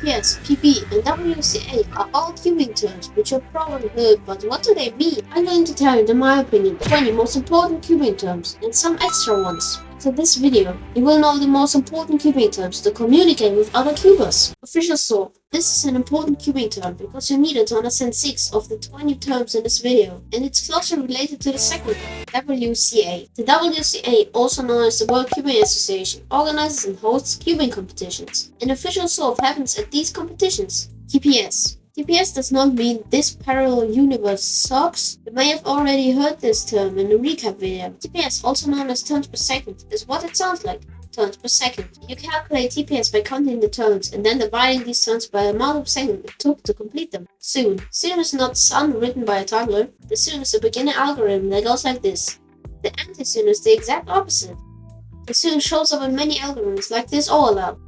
TPS, PB, and WCA are all cubing terms which you've probably heard, but what do they mean? I'm going to tell you, in my opinion, 20 most important cubing terms and some extra ones. So this video, you will know the most important cubing terms to communicate with other cubers. Official solve. This is an important cubing term because you need it to understand 6 of the 20 terms in this video, and it's closely related to the second one, WCA. The WCA, also known as the World Cubing Association, organizes and hosts cubing competitions. An official solve happens at these competitions. TPS. TPS does not mean this parallel universe sucks. You may have already heard this term in the recap video. TPS, also known as turns per second, is what it sounds like. Turns per second. You calculate TPS by counting the turns and then dividing these turns by the amount of seconds it took to complete them. Soon. Soon is not sun written by a toddler. The soon is a beginner algorithm that goes like this. The anti-soon is the exact opposite. The soon shows up in many algorithms like this OLL.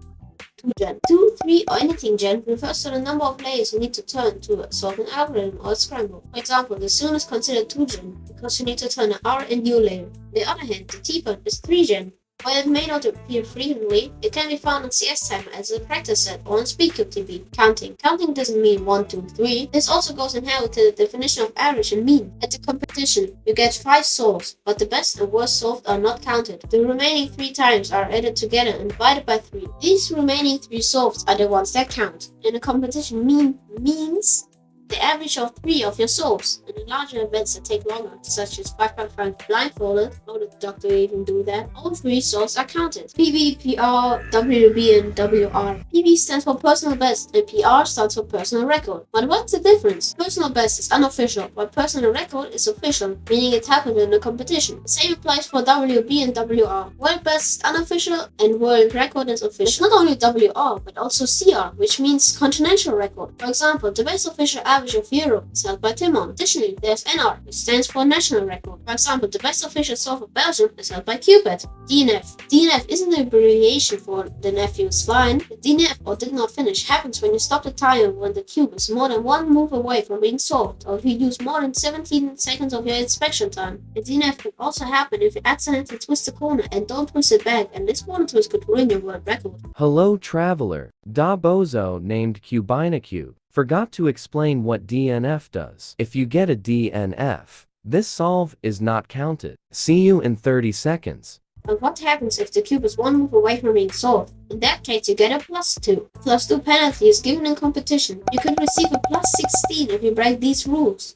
2gen. 2, 3, or anything gen refers to the number of layers you need to turn to solve an algorithm or a scramble. For example, the soon is considered 2gen because you need to turn an R and U layer. On the other hand, the T-part is 3gen. While it may not appear frequently, it can be found in CS time as a practice set or in SpeedCube TV. Counting. Counting doesn't mean 1, 2, 3. This also goes in hand with the definition of average and mean. At the competition, you get 5 solves, but the best and worst solved are not counted. The remaining 3 times are added together and divided by 3. These remaining 3 solved are the ones that count. In a competition, mean means the average of 3 of your solves. And in larger events that take longer, such as 5x5 blindfolded, how did the doctor even do that? All 3 solves are counted. PB, PR, WB, and WR. PB stands for personal best and PR stands for personal record. But what's the difference? Personal best is unofficial, while personal record is official, meaning it happened in a competition. The same applies for WB and WR. World best is unofficial and world record is official. It's not only WR, but also CR, which means continental record. For example, the best official average of Europe is held by Timon. Additionally, there's NR, which stands for national record. For example, the best official solve of Belgium is held by CUBEit. DNF. DNF isn't an abbreviation for the nephew is fine. The DNF, or did not finish, happens when you stop the timer when the cube is more than 1 move away from being solved, or if you use more than 17 seconds of your inspection time. A DNF can also happen if you accidentally twist the corner and don't twist it back, and this corner twist could ruin your world record. Hello traveler, Da Bozo named CUBEinaCUBE forgot to explain what DNF does. If you get a DNF, this solve is not counted. See you in 30 seconds. But what happens if the cube is 1 move away from being solved? In that case, you get a +2. +2 penalty is given in competition. You could receive a +16 if you break these rules.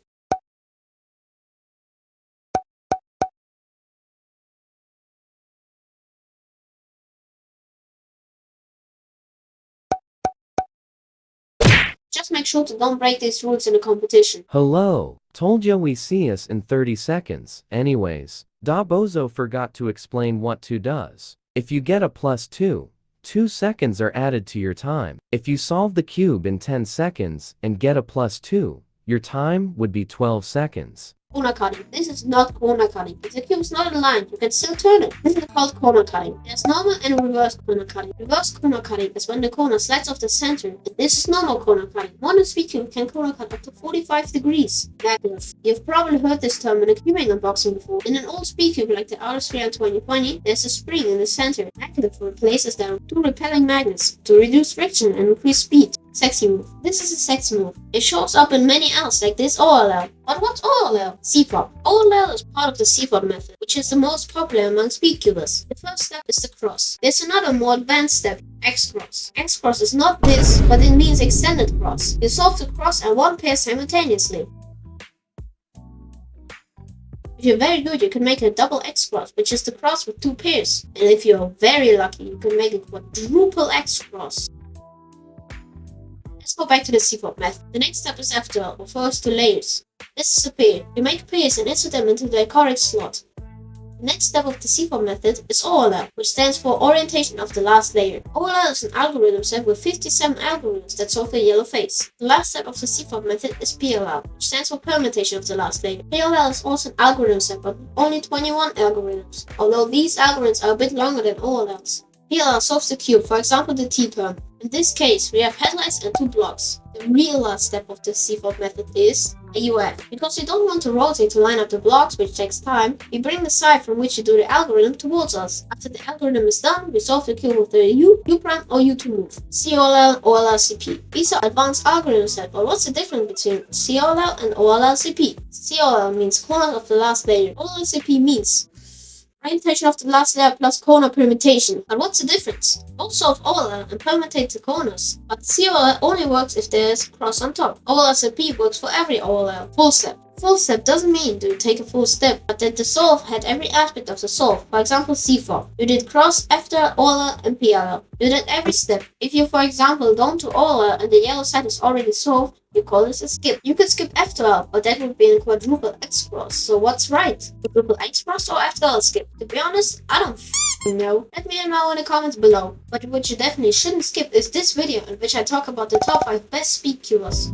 Just make sure to don't break these rules in a competition. Hello, told ya we see us in 30 seconds. Anyways, Da Bozo forgot to explain what 2 does. If you get a +2, 2 seconds are added to your time. If you solve the cube in 10 seconds and get a +2, your time would be 12 seconds. Corner cutting. This is not corner cutting. If the cube is not aligned, you can still turn it. This is called corner cutting. There's normal and reverse corner cutting. Reverse corner cutting is when the corner slides off the center, and this is normal corner cutting. Modern SpeedCube can corner cut up to 45 degrees. Maglev. You've probably heard this term in a cubing unboxing before. In an old SpeedCube like the Outer Sphere 2020, there's a spring in the center. Maglev replaces them 2 repelling magnets to reduce friction and increase speed. Sexy move. This is a sexy move. It shows up in many L's like this OLL. But what's OLL? CFOP. OLL is part of the CFOP method, which is the most popular among speedcubers. The first step is the cross. There's another more advanced step, X-cross. X-cross is not this, but it means extended cross. You solve the cross and 1 pair simultaneously. If you're very good, you can make a double X-cross, which is the cross with 2 pairs. And if you're very lucky, you can make a quadruple X-cross. Let's go back to the CFOP method. The next step is after, refers to layers. This is a pair. You make pairs and insert them into the correct slot. The next step of the CFOP method is OLL, which stands for orientation of the last layer. OLL is an algorithm set with 57 algorithms that solve the yellow phase. The last step of the CFOP method is PLL, which stands for permutation of the last layer. PLL is also an algorithm set, but with only 21 algorithms, although these algorithms are a bit longer than OLLs. PLL solves the cube, for example the T-perm. In this case, we have headlights and 2 blocks. The real last step of the CFOP method is a UF. Because you don't want to rotate to line up the blocks, which takes time, we bring the side from which you do the algorithm towards us. After the algorithm is done, we solve the cube with the U prime or U2 move. COLL, OLL, CP. These are advanced algorithms, but what's the difference between COLL and OLL, CP? COLL means corners of the last layer. OLL, CP means orientation of the last layer plus corner permutation. But what's the difference? Both solve OLL and permutate the corners, but COLL only works if there's cross on top. OLL, CP works for every OLL. Full step. Full step doesn't mean you take a full step, but that the solve had every aspect of the solve. For example, CFOR. You did cross, after, OLL, and PLL. You did every step. If you, for example, don't do OLL and the yellow side is already solved, you call this a skip. You could skip after L, but that would be a quadruple X cross. So what's right? Quadruple X cross or after L skip? To be honest, I don't know. Let me know in the comments below. But what you definitely shouldn't skip is this video in which I talk about the top 5 best speed cubers.